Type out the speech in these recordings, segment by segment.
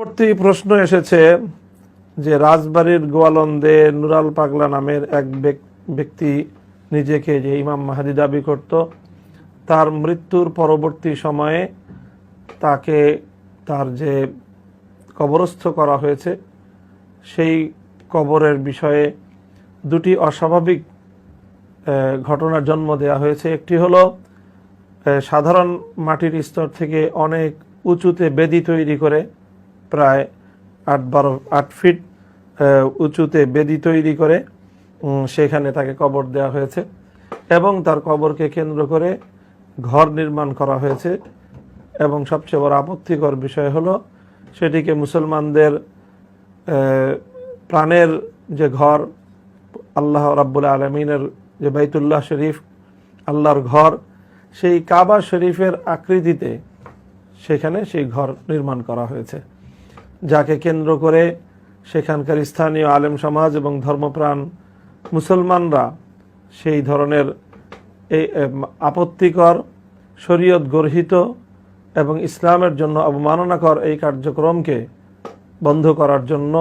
পরবর্তী প্রশ্ন এসেছে যে রাজবাড়ির গোয়ালন্দে নুরাল পাগলা নামের এক ব্যক্তি নিজেকে যে ইমাম মাহদী দাবি করত, তার মৃত্যুর পরবর্তী সময়ে তাকে তার যে কবরস্থ করা হয়েছে সেই কবরের বিষয়ে দুটি অস্বাভাবিক ঘটনার জন্ম দেওয়া হয়েছে। একটি হলো সাধারণ মাটির স্তর থেকে অনেক উঁচুতে বেদি তৈরি করে, প্রায় 8 ফিট উঁচুতে বেদি তৈরি করে সেখানে তাকে কবর দেওয়া হয়েছে এবং তার কবরকে কেন্দ্র করে ঘর নির্মাণ করা হয়েছে। এবং সবচেয়ে বড় আপত্তিকর বিষয় হলো সেটিকে মুসলমানদের প্রাণের যে ঘর, আল্লাহ রাব্বুল আলামিনের যে বাইতুল্লাহ শরীফ, আল্লাহর ঘর, সেই কাবা শরীফের আকৃতিতে সেখানে সেই ঘর নির্মাণ করা হয়েছে, যাকে কেন্দ্র করে সেখানকার স্থানীয় আলেম সমাজ এবং ধর্মপ্রাণ মুসলমানরা সেই ধরনের এই আপত্তিকর, শরীয়ত গর্হিত এবং ইসলামের জন্য অবমাননাকর এই কার্যক্রমকে বন্ধ করার জন্য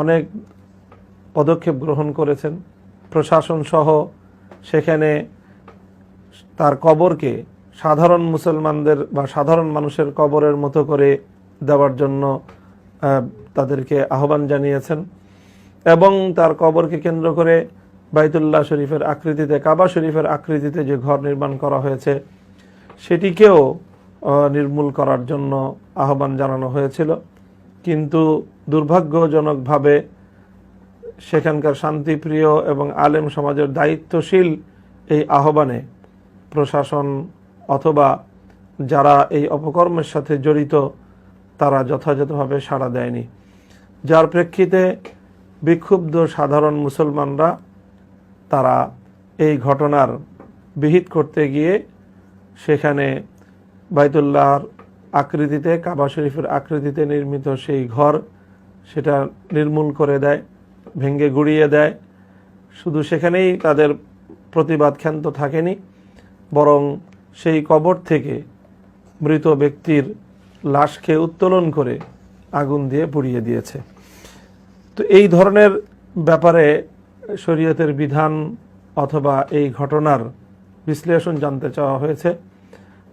অনেক পদক্ষেপ গ্রহণ করেছেন। প্রশাসন সহ সেখানে তার কবরকে সাধারণ মুসলমানদের বা সাধারণ মানুষের কবরের মতো করে দেওয়ার জন্য তাদেরকে আহ্বান জানিয়েছেন এবং তার কবরকে কেন্দ্র করে বাইতুল্লাহ শরীফের আকৃতিতে, কাবা শরীফের আকৃতিতে যে ঘর নির্মাণ করা হয়েছে সেটিকেও নির্মূল করার জন্য আহ্বান জানানো হয়েছিল। কিন্তু দুর্ভাগ্যজনকভাবে সেখানকার শান্তিপ্রিয় এবং আলেম সমাজের দায়িত্বশীল এই আহ্বানে প্রশাসন অথবা যারা এই অপকর্মের সাথে জড়িত তারা যথাযথভাবে সাড়া দেয়নি, যার প্রেক্ষিতে বিক্ষুব্ধ সাধারণ মুসলমানরা তারা এই ঘটনার বিহিত করতে গিয়ে সেখানে বাইতুল্লাহর আকৃতিতে, কাবা শরীফের আকৃতিতে নির্মিত সেই ঘর সেটা নির্মূল করে দেয়, ভেঙে গুড়িয়ে দেয়। শুধু সেখানেই তাদের প্রতিবাদ ক্ষান্ত থাকেনি, বরং সেই কবর থেকে মৃত ব্যক্তির লাশকে উত্তোলন করে আগুন দিয়ে পুড়িয়ে দিয়েছে। তো এই ধরনের ব্যাপারে শরীয়তের বিধান অথবা এই ঘটনার বিশ্লেষণ জানতে চাওয়া হয়েছে।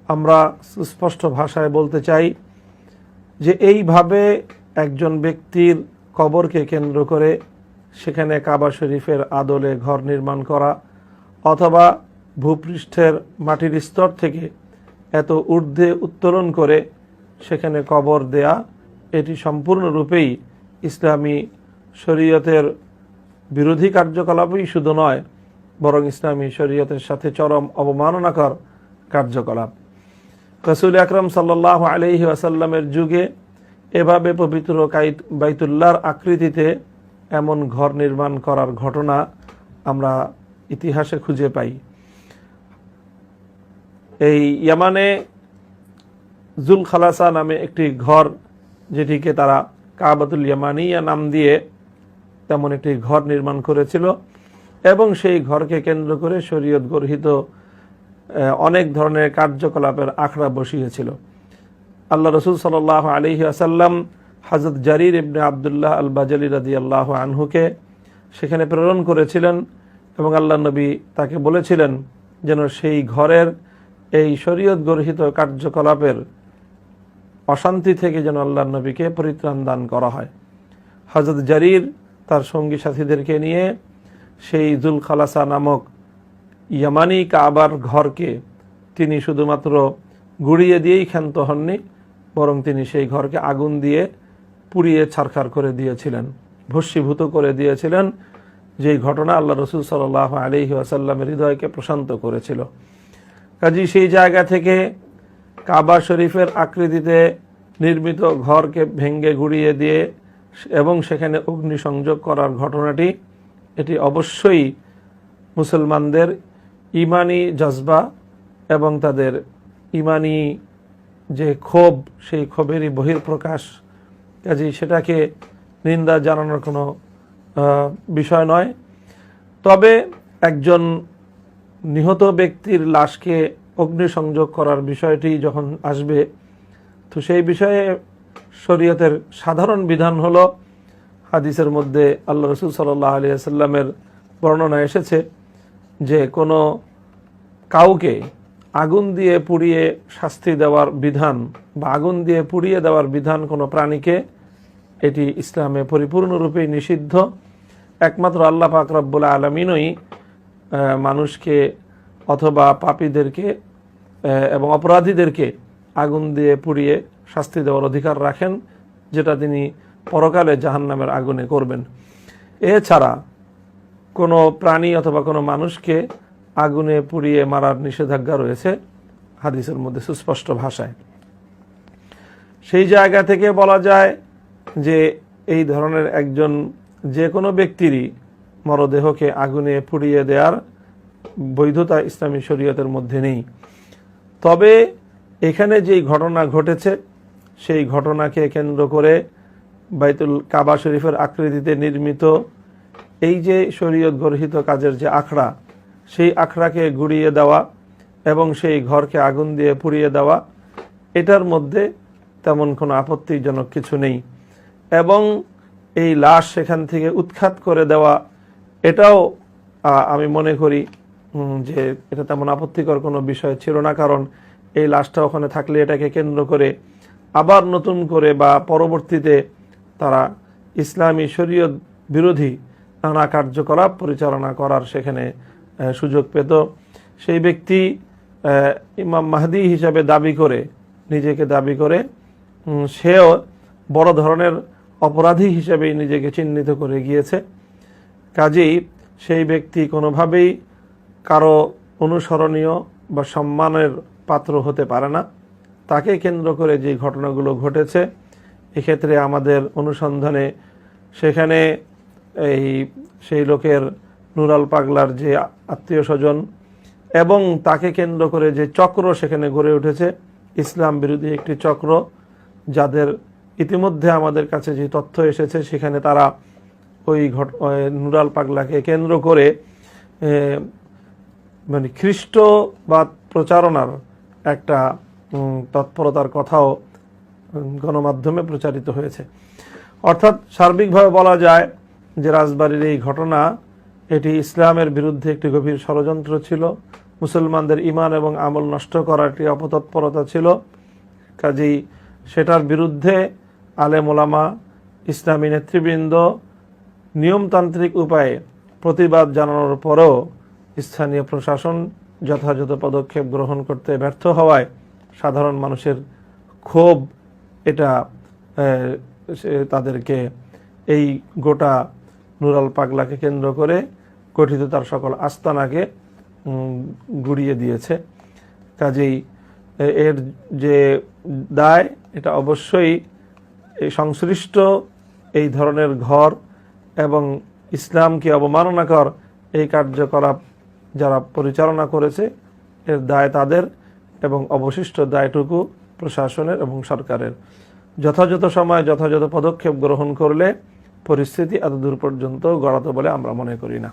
আমরা সুস্পষ্ট ভাষায় বলতে চাই যে এইভাবে একজন ব্যক্তির কবরকে কেন্দ্র করে সেখানে কাবা শরীফের আদলে ঘর নির্মাণ করা অথবা ভূপৃষ্ঠের মাটির স্তর থেকে এত ঊর্ধ্বে উত্তোলন করে সেখানে কবর দেয়া, এটি সম্পূর্ণরূপেই ইসলামী শরীয়তের বিরোধী কার্যকলাপই শুধু নয়, বরং ইসলামী শরীয়তের সাথে চরম অবমাননাকর কার্যকলাপ। রাসূল আকরাম সাল্লাল্লাহু আলাইহি ওয়াসাল্লামের যুগে এভাবে পবিত্র বাইতুল্লাহর আকৃতিতে এমন ঘর নির্মাণ করার ঘটনা আমরা ইতিহাসে খুঁজে পাই। এই ইয়ামানে জুল খালাসা নামে একটি ঘর, যেটিকে তারা কাবাতুল ইয়ামানিয়া নাম দিয়ে তেমন একটি ঘর নির্মাণ করেছিল এবং সেই ঘরকে কেন্দ্র করে শরীয়ত গর্হিত অনেক ধরনের কার্যকলাপের আখড়া বসিয়েছিল। আল্লাহ রসুল সাল্লাল্লাহু আলাইহি ওয়াসাল্লাম হযরত জারির ইবনে আব্দুল্লাহ আল বাজালি রাদিয়াল্লাহু আনহুকে সেখানে প্রেরণ করেছিলেন এবং আল্লাহ নবী তাকে বলেছিলেন যেন সেই ঘরের এই শরীয়ত গর্হিত কার্যকলাপের অশান্তি থেকে যেন আল্লাহ নবীকে পরিত্রাণ দান করা হয়। হযরত জারির তার সঙ্গী সাথীদেরকে নিয়ে সেই জুল খালাসা নামক ইয়ামানি কাবার ঘরকে তিনি শুধুমাত্র গুড়িয়ে দিয়েই ক্ষান্ত হননি, বরং তিনি সেই ঘরকে আগুন দিয়ে পুড়িয়ে ছারখার করে দিয়েছিলেন, ভস্মীভূত করে দিয়েছিলেন, যেই ঘটনা আল্লাহ রসুল সাল্লাল্লাহু আলাইহি ওয়াসাল্লামের হৃদয়কে প্রশান্ত করেছিল। কাজী সেই জায়গা থেকে কাবা শরীফের আকৃতিতে নির্মিত ঘরকে ভেঙ্গে গুড়িয়ে দিয়ে এবং সেখানে অগ্নিসংযোগ করার ঘটনাটি, এটি অবশ্যই মুসলমানদের ইমানি জজবা এবং তাদের ইমানি যে ক্ষোভ, সেই ক্ষোভেরই বহিঃপ্রকাশ। কাজেই সেটাকে নিন্দা জানানোর কোনো বিষয় নয়। তবে একজন নিহত ব্যক্তির লাশকে অগ্নিসংযোগ করার বিষয়টি যখন আসবে, তো সেই বিষয়ে শরীয়তের সাধারণ বিধান হলো, হাদিসের মধ্যে আল্লাহ রসুল সাল্লাল্লাহু আলাইহি ওয়াসাল্লামের বর্ণনা এসেছে যে কোনো কাউকে আগুন দিয়ে পুড়িয়ে শাস্তি দেওয়ার বিধান বা আগুন দিয়ে পুড়িয়ে দেওয়ার বিধান কোনো প্রাণীকে, এটি ইসলামে পরিপূর্ণরূপে নিষিদ্ধ। একমাত্র আল্লাহ পাক রব্বুল আলামিনই মানুষকে অথবা পাপীদেরকে এবং অপরাধীদেরকে আগুন দিয়ে পুড়িয়ে শাস্তি দেওয়ার অধিকার রাখেন, যেটা তিনি পরকালে জাহান্নামের আগুনে করবেন। এছাড়া কোনো প্রাণী অথবা কোনো মানুষকে আগুনে পুড়িয়ে মারার নিষেধাজ্ঞা রয়েছে হাদিসের মধ্যে সুস্পষ্ট ভাষায়। সেই জায়গা থেকে বলা যায় যে এই ধরনের একজন যে কোনো ব্যক্তিরই মরদেহকে আগুনে পুড়িয়ে দেওয়ার বৈধতা ইসলামী শরীয়তের মধ্যে নেই। তবে এখানে যেই ঘটনা ঘটেছে সেই ঘটনাকে কেন্দ্র করে বাইতুল কাবা শরীফের আকৃতিতে নির্মিত এই যে শরীয়ত গর্হিত কাজের যে আখড়া, সেই আখড়াকে গুড়িয়ে দেওয়া এবং সেই ঘরকে আগুন দিয়ে পুড়িয়ে দেওয়া, এটার মধ্যে তেমন কোনো আপত্তিজনক কিছু নেই। এবং এই লাশ সেখান থেকে উৎখাত করে দেওয়া, এটাও আমি মনে করি যে এটা তেমন আপত্তিকর কোনো বিষয় ছিল না, কারণ এই লাশটা ওখানে থাকলে এটাকে কেন্দ্র করে আবার নতুন করে বা পরবর্তীতে তারা ইসলামী শরীয়ত বিরোধী নানা কার্যকলাপ পরিচালনা করার সেখানে সুযোগ পেত। সেই ব্যক্তি ইমাম মাহদি হিসাবে নিজেকে দাবি করে সেও বড় ধরনের অপরাধী হিসেবেই নিজেকে চিহ্নিত করে গিয়েছে। কাজেই সেই ব্যক্তি কোনোভাবেই কারো অনুসরণীয় বা সম্মানের পাত্র হতে পারে না। তাকে কেন্দ্র করে যে ঘটনাগুলো ঘটেছে, এক্ষেত্রে আমাদের অনুসন্ধানে সেখানে সেই লোকের নুরাল পাগলার যে আত্মীয় স্বজন এবং তাকে কেন্দ্র করে যে চক্র সেখানে গড়ে উঠেছে, ইসলাম বিরোধী একটি চক্র, যাদের ইতিমধ্যে আমাদের কাছে যে তথ্য এসেছে সেখানে তারা ওই নুরাল পাগলাকে কেন্দ্র করে মানে খ্রিস্টবাদ প্রচারণার একটা তৎপরতার কথাও গণমাধ্যমে প্রচারিত হয়েছে। অর্থাৎ সার্বিকভাবে বলা যায় যে রাজবাড়ির এই ঘটনা, এটি ইসলামের বিরুদ্ধে একটি গভীর ষড়যন্ত্র ছিল, মুসলমানদের ঈমান এবং আমল নষ্ট করার একটি অপতৎপরতা ছিল। কাজেই সেটার বিরুদ্ধে আলেম ওলামা, ইসলামী নেতৃবৃন্দ নিয়মতান্ত্রিক উপায়ে প্রতিবাদ জানানোর পরেও স্থানীয় প্রশাসন যথাযথ পদক্ষেপ গ্রহণ করতে ব্যর্থ হওয়ায় সাধারণ মানুষের ক্ষোভ এটা তাদেরকে এই গোটা নুরাল পাগলাকে কেন্দ্র করে গঠিত তার সকল আস্তানাকে গুড়িয়ে দিয়েছে। কাজেই এর যে দায়, এটা অবশ্যই এই সংশ্লিষ্ট এই ধরনের ঘর এবং ইসলামকে অবমাননাকর এই কার্যকলাপ যারা পরিচালনা করেছে, এর দায় তাদের এবং অবশিষ্ট দায়টুকু প্রশাসনের এবং সরকারের। যথাযথ সময় যথাযথ পদক্ষেপ গ্রহণ করলে পরিস্থিতি এত দূর পর্যন্ত গড়াতো বলে আমরা মনে করি না।